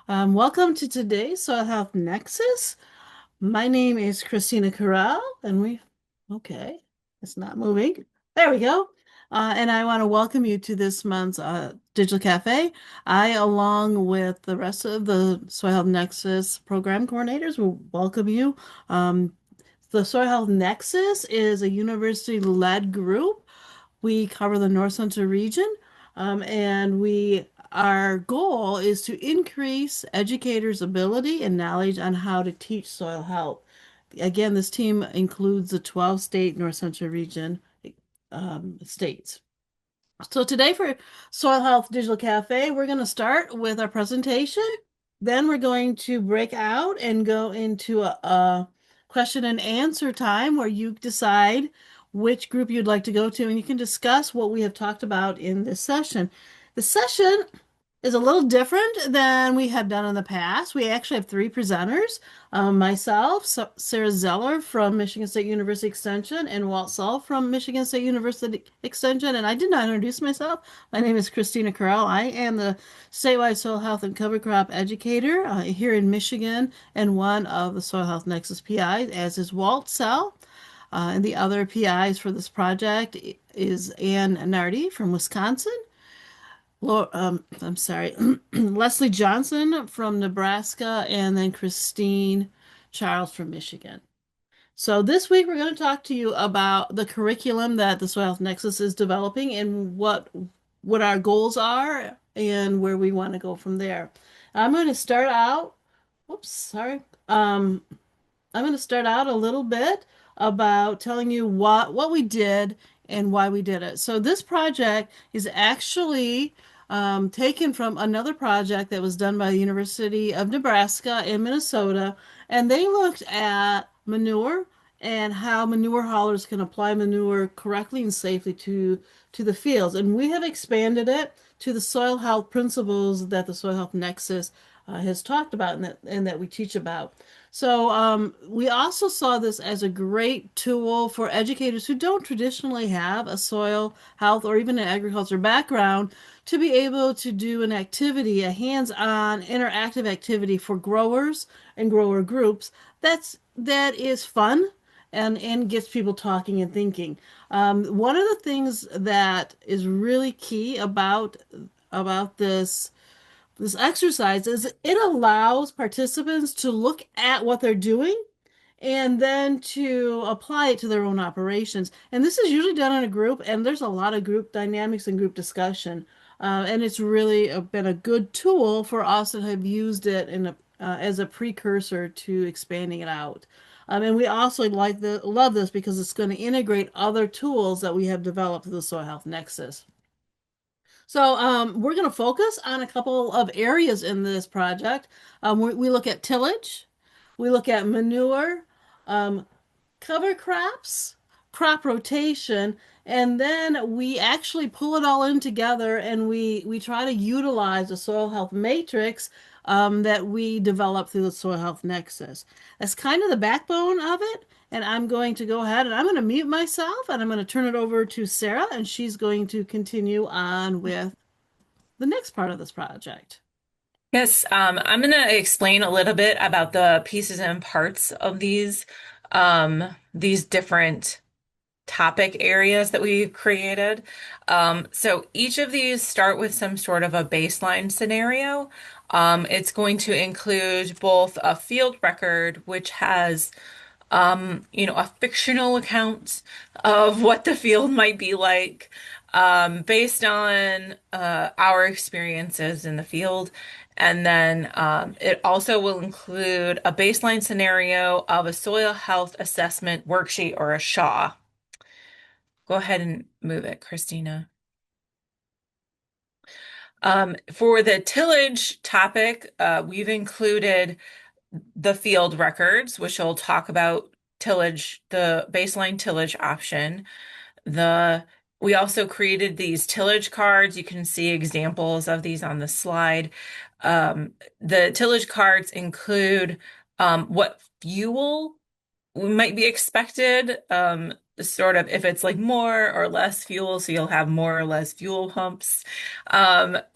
Welcome to today's Soil Health Nexus. My name is Christina Curell, and okay, it's not moving. There we go. And I want to welcome you to this month's Digital Cafe. I, along with the rest of the Soil Health Nexus program coordinators, will welcome you. Um, the Soil Health Nexus is a university-led group. We cover the North Central region, and our goal is to increase educators' ability and knowledge on how to teach soil health. Again, this team includes the 12 state North Central region states. So today for Soil Health Digital Cafe, we're going to start with our presentation. Then we're going to break out and go into a question and answer time where you decide which group you'd like to go to, and you can discuss what we have talked about in this session. The session is a little different than we have done in the past. We actually have three presenters, myself, Sarah Zeller from Michigan State University Extension, and Walt Sell from Michigan State University Extension. And I did not introduce myself. My name is Christina Curell. I am the statewide soil health and cover crop educator here in Michigan and one of the Soil Health Nexus PIs, as is Walt Sell. And the other PIs for this project is Ann Nardi from Wisconsin. I'm sorry, Leslie Johnson from Nebraska, and then Christine Charles from Michigan. So this week we're going to talk to you about the curriculum that the Soil Health Nexus is developing and what our goals are and where we want to go from there. I'm going to start out. Whoops, sorry. I'm going to start out a little bit about telling you what we did and why we did it. So this project is actually taken from another project that was done by the University of Nebraska in Minnesota, and they looked at manure and how manure haulers can apply manure correctly and safely to the fields. And we have expanded it to the soil health principles that the Soil Health Nexus has talked about and that we teach about. So we also saw this as a great tool for educators who don't traditionally have a soil health or even an agriculture background to be able to do an activity, a hands-on interactive activity for growers and grower groups that is fun and gets people talking and thinking. One of the things that is really key about this exercise is it allows participants to look at what they're doing and then to apply it to their own operations. And this is usually done in a group, and there's a lot of group dynamics and group discussion. And it's really been a good tool for us that have used it as a precursor to expanding it out. And we also love this because it's going to integrate other tools that we have developed through the Soil Health Nexus. So we're going to focus on a couple of areas in this project. We look at tillage, we look at manure, um, cover crops, crop rotation, and then we actually pull it all in together and we try to utilize the soil health matrix that we developed through the Soil Health Nexus. That's kind of the backbone of it. And I'm going to go ahead and I'm going to mute myself and I'm going to turn it over to Sarah and she's going to continue on with the next part of this project. Yes, I'm going to explain a little bit about the pieces and parts of these different topic areas that we've created. So each of these start with some sort of a baseline scenario. It's going to include both a field record, which has a fictional account of what the field might be like, based on our experiences in the field. And then it also will include a baseline scenario of a soil health assessment worksheet or a SHAW. Go ahead and move it, Christina. For the tillage topic, we've included the field records, which will talk about tillage, the baseline tillage option. We also created these tillage cards. You can see examples of these on the slide. The tillage cards include what fuel might be expected. sort of if it's like more or less fuel, so you'll have more or less fuel pumps,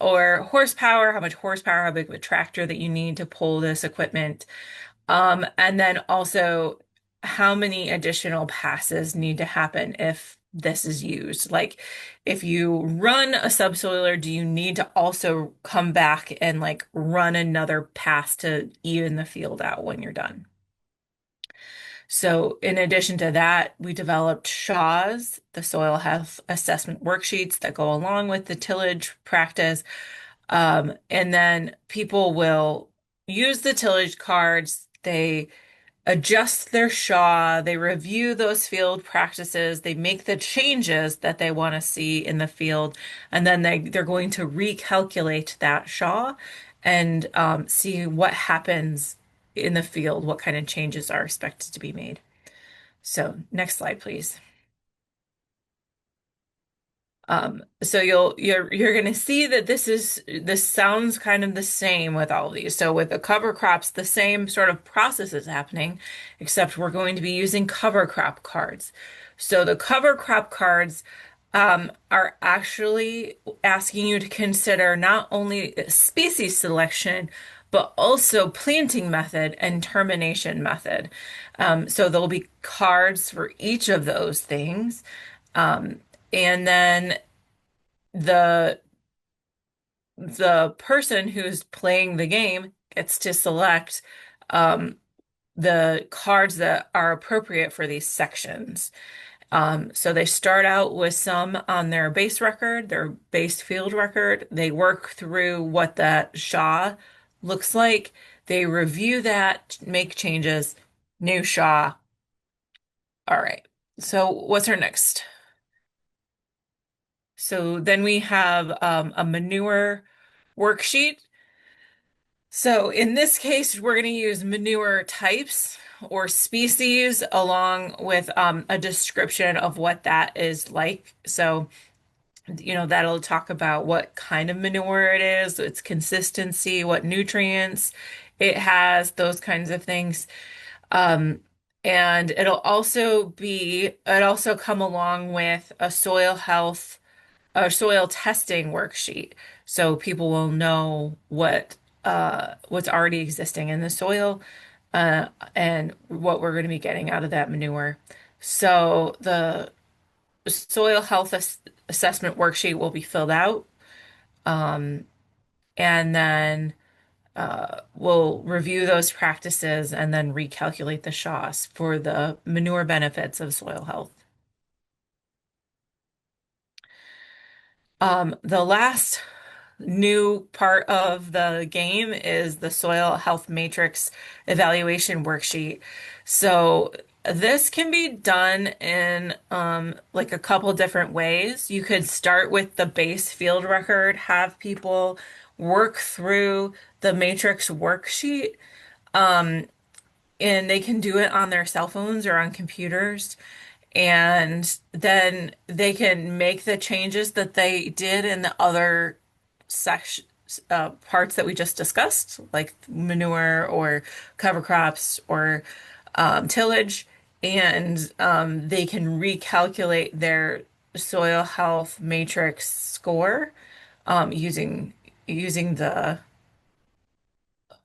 or horsepower, how much horsepower, how big of a tractor that you need to pull this equipment. And then also how many additional passes need to happen if this is used. Like if you run a subsoiler, do you need to also come back and like run another pass to even the field out when you're done? So in addition to that, we developed SHAWs, the soil health assessment worksheets that go along with the tillage practice. And then people will use the tillage cards. They adjust their SHAW, they review those field practices, they make the changes that they want to see in the field, and then they're going to recalculate that SHAW and see what happens in the field, what kind of changes are expected to be made. So next slide, please. So you're going to see that this sounds kind of the same with all of these. So with the cover crops, the same sort of process is happening, except we're going to be using cover crop cards. So the cover crop cards are actually asking you to consider not only species selection, but also planting method and termination method. So there'll be cards for each of those things. Um, and then the the person who's playing the game gets to select um, the cards that are appropriate for these sections. So they start out with some on their base record, their base field record. They work through what that SHA looks like. They review that, make changes, new SHA. All right. So what's our next? So then we have a manure worksheet. So in this case, we're going to use manure types or species along with a description of what that is like. So, that'll talk about what kind of manure it is, its consistency, what nutrients it has, those kinds of things. Um, and it also come along with a soil testing worksheet, so people will know what's already existing in the soil, and what we're going to be getting out of that manure. So the soil health assessment worksheet will be filled out, um, and then we'll review those practices and then recalculate the SHAWs for the manure benefits of soil health. The last new part of the game is the soil health matrix evaluation worksheet. So this can be done in like a couple different ways. You could start with the base field record, have people work through the matrix worksheet, um, and they can do it on their cell phones or on computers. And then they can make the changes that they did in the other section parts that we just discussed, like manure or cover crops or tillage, and they can recalculate their soil health matrix score using the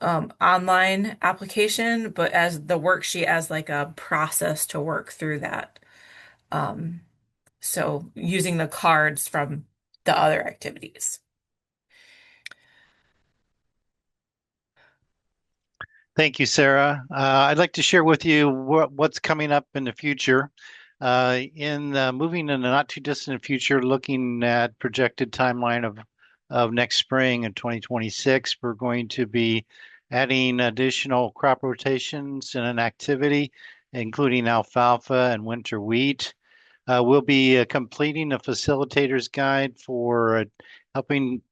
online application, but as the worksheet as like a process to work through that. Um, so using the cards from the other activities. Thank you, Sarah. I'd like to share with you what's coming up in the future. In moving in the not too distant future, looking at projected timeline of next spring in 2026, we're going to be adding additional crop rotations in an activity, including alfalfa and winter wheat. We'll be completing a facilitator's guide for helping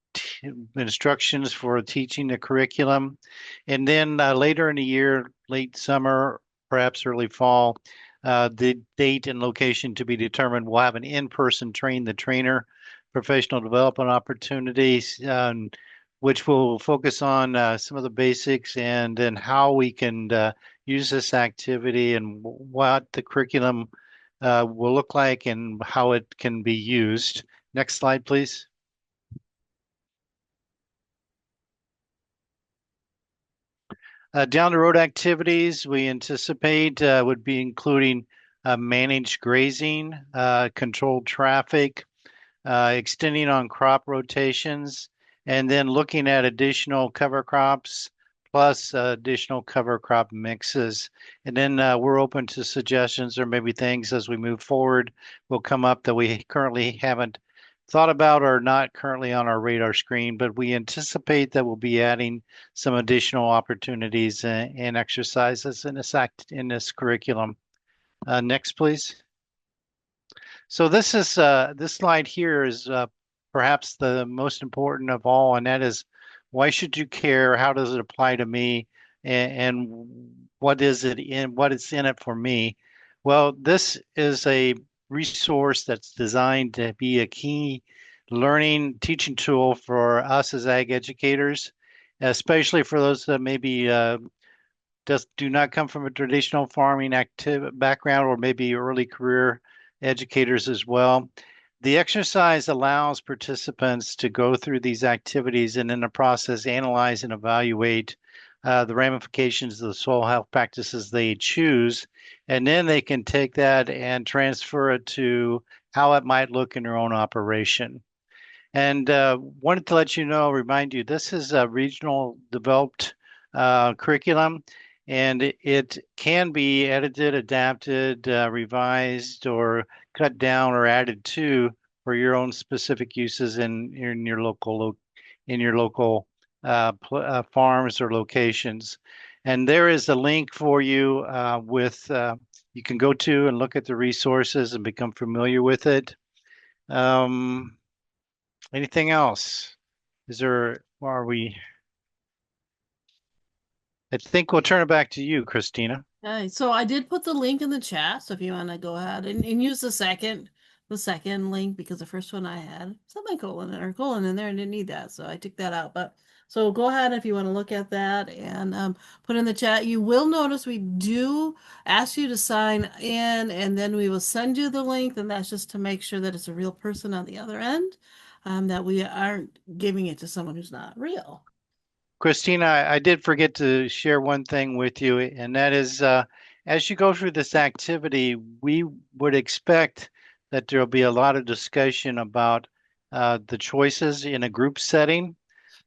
instructions for teaching the curriculum. And then later in the year, late summer, perhaps early fall, the date and location to be determined. We'll have an in-person train the trainer professional development opportunities, which will focus on some of the basics and then how we can use this activity and what the curriculum will look like and how it can be used. Next slide, please. Down the road activities we anticipate would be including managed grazing, controlled traffic, extending on crop rotations, and then looking at additional cover crops plus additional cover crop mixes. And then we're open to suggestions or maybe things as we move forward will come up that we currently haven't thought about or not currently on our radar screen, but we anticipate that we'll be adding some additional opportunities and exercises in this curriculum. Next, please. So this slide here is perhaps the most important of all, and that is why should you care? How does it apply to me? And what is in it for me? Well, this is a resource that's designed to be a key learning teaching tool for us as ag educators, especially for those that maybe just do not come from a traditional farming active background or maybe early career educators as well. The exercise allows participants to go through these activities and in the process analyze and evaluate the ramifications of the soil health practices they choose. And then they can take that and transfer it to how it might look in their own operation. And wanted to let you know, remind you, this is a regional developed curriculum, and it can be edited, adapted, revised, or cut down or added to for your own specific uses in your local farms or locations. And there is a link for you with you can go to and look at the resources and become familiar with it. Um, Anything else? Are we? I think we'll turn it back to you, Christina. Okay, so I did put the link in the chat, so if you want to go ahead and use the second link because the first one I had semicolon or colon in there and didn't need that, so I took that out. But so go ahead if you want to look at that and put in the chat. You will notice we do ask you to sign in, and then we will send you the link, and that's just to make sure that it's a real person on the other end, that we aren't giving it to someone who's not real. Christina, I did forget to share one thing with you, and that is as you go through this activity, we would expect that there'll be a lot of discussion about the choices in a group setting.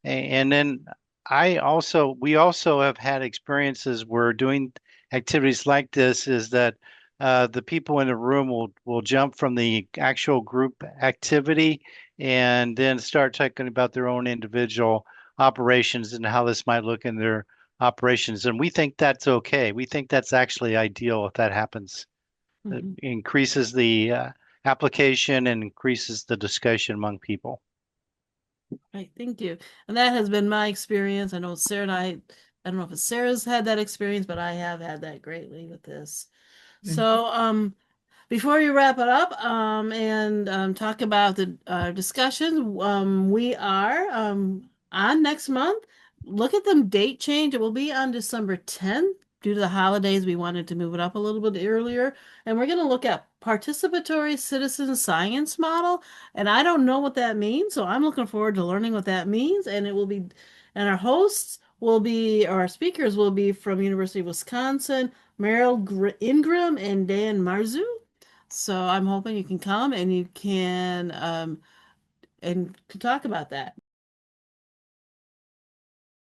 And then we also have had experiences where doing activities like this is that the people in the room will jump from the actual group activity and then start talking about their own individual operations and how this might look in their operations. And we think that's okay. We think that's actually ideal if that happens. It Mhm. increases the application and increases the discussion among people. Right, thank you. And that has been my experience. I know Sarah and I don't know if Sarah's had that experience, but I have had that greatly with this. So, before you wrap it up, and talk about the discussion, we are on next month. Look at the date change. It will be on December 10th. Due to the holidays, we wanted to move it up a little bit earlier. And we're going to look at participatory citizen science model. And I don't know what that means, so I'm looking forward to learning what that means. And it will be, and our hosts will be, or our speakers will be from University of Wisconsin, Ingram and Dan Marzu. So I'm hoping you can come and you can talk about that.